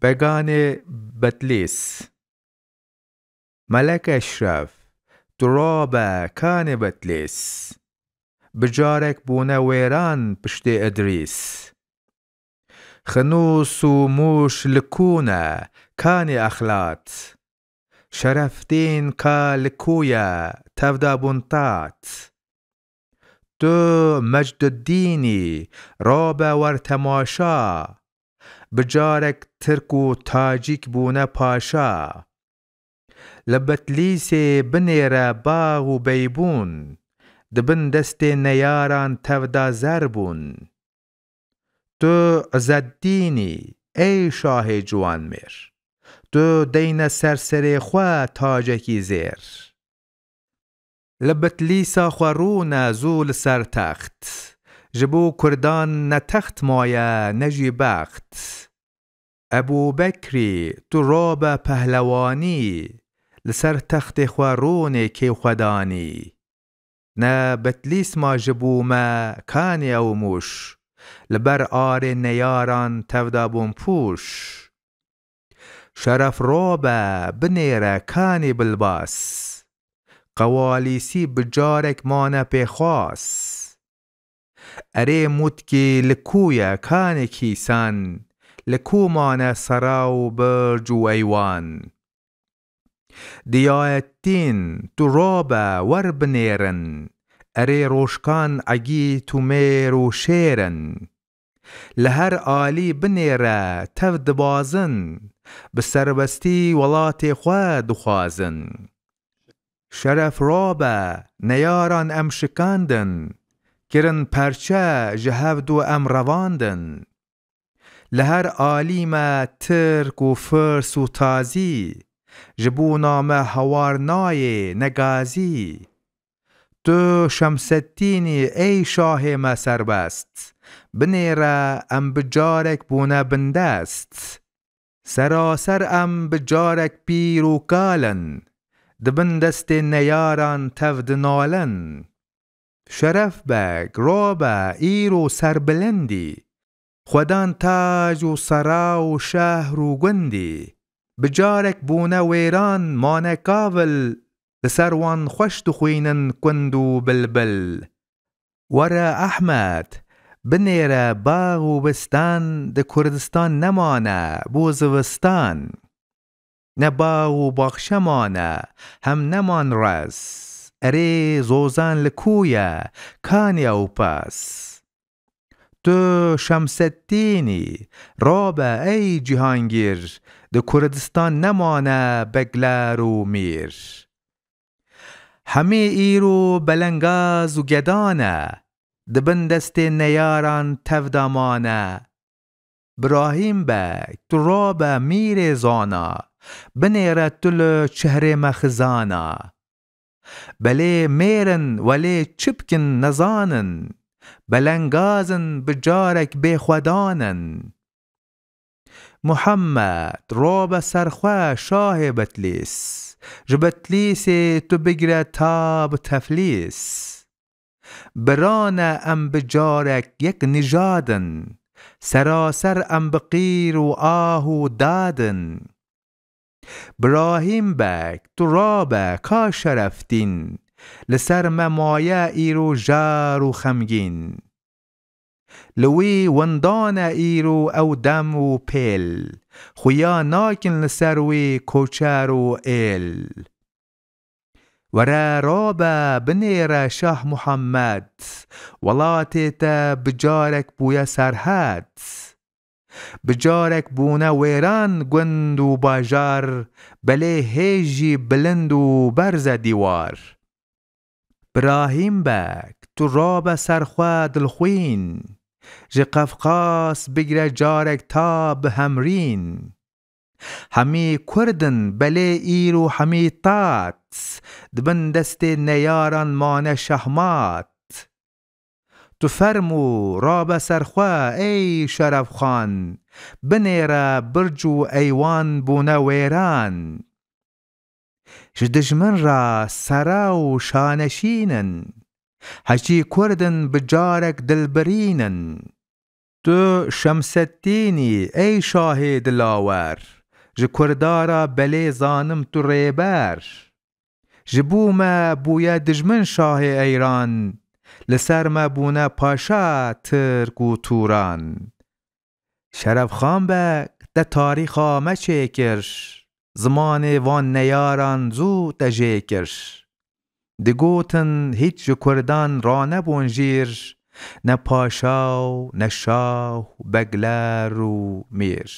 بگان بتلیس ملک اشرف تراب کان بتلیس بجارك بونا ويران بشتي ادريس خنوس وموش لكونا كاني اخلات شرفتين كالكويا تفدا بنطات تو مجد الديني رابا ورتماشا بجارك تركو تاجيك بونا باشا لبتليسي بنيرا باغ و بيبون دبن دست نیاران تفدا زربون تو عزالدینی ای شاه جوان میر تو دین سرسر خواه تاجکی زیر لبتلیسا خورون زول سر تخت جبو کردان نتخت مایا نجی بخت ابو بکری تو راب پهلوانی لسر تخت خورون کی خدانی نه بتلیس ما جبو ما کانی او موش لبر آر نیاران تفدا بون پوش شرف رابا بنیره کانی بالباس قوالیسی بجارک مانه پی خاص اره متکی لکویا کانی کیسان لکو مانه سراو برج و ایوان دیایتین تو رابا ور بنیرن اره روشکان اگی تو میر و شیرن لهر آلی بنیره تفد بازن بسربستی ولات خواه دخوازن شرف رابا نیاران ام شکاندن کرن پرچه جهود و ام رواندن لهر آلی ما ترک و فرس و تازی جبو نام هوارنای نگازی تو شمس الدینی ای شاه ما سربست بنیره ام بجارک بونه بندست سراسر ام بجارک پیر و کالن دبندست نیاران تفد نالن شرف بگ رابا ایرو سربلندی خودان تاج و سرا و شهر و گندی بجارك بونا ويران مانا كافل لسروان خوش دخوينن كندو بلبل ورا أحمد بنيرا باغ و بستان ده كردستان نمانا بوزوستان نباغ و باخشمانا هم نمان رس اري زوزان لكويا كاني او پاس تو شمس الدینی رابا ای جهانگیر ده کردستان نمانه بگلر و میر همه ایرو بلنگاز و گدانه ده بندست نیاران تفدامانه براهیم بک تو رابا میر زانا بنیره تل چهره مخزانا بله میرن ولی چپکن نزانن بلنگازن بجارک بخودانن محمد راب سرخواه شاه بتلیس جبتلیس تو بگره تاب تفلیس بران ام بجارک یک نژادن سراسر ام بقیر و آه و دادن براهیم بک تو راب کا شرفتین لسر ممایه ایرو جار و خمگین لوی وندان ایرو او دم و پیل خویا ناکن لسروی کوچر و ایل ورا رابا بنیر شاه محمد ولات تا بجارک بویا سرحد بجارك بونا ويران گند و باجار بله هیجی بلند و برز دیوار براهیم بک تو راب سرخواه دلخوین جه قفقاس بگره جارک تاب همرین همی کردن بله ایرو همی تات دبن دست نیاران مان شهمات تو فرمو راب سرخواه ای شرف خان بنیره برج و ایوان بونا ویران دژمن را سرا و شانشینن هچی کردن بجارک دلبرینن تو شمس الدینی ای شاه دلاور، ج کردارا بله زانم تو ریبر. جبو ما بویا دجمن شاه ایران، لسر ما بونا پاشا ترک و توران. شرف خان بک ده تاریخا ما چیکرش، زمان وان نیاران زود تجیکرش. دگوتن هیچ ج کردان را نبونجیر، نه پاشا و نه شاه و بگلر و میر.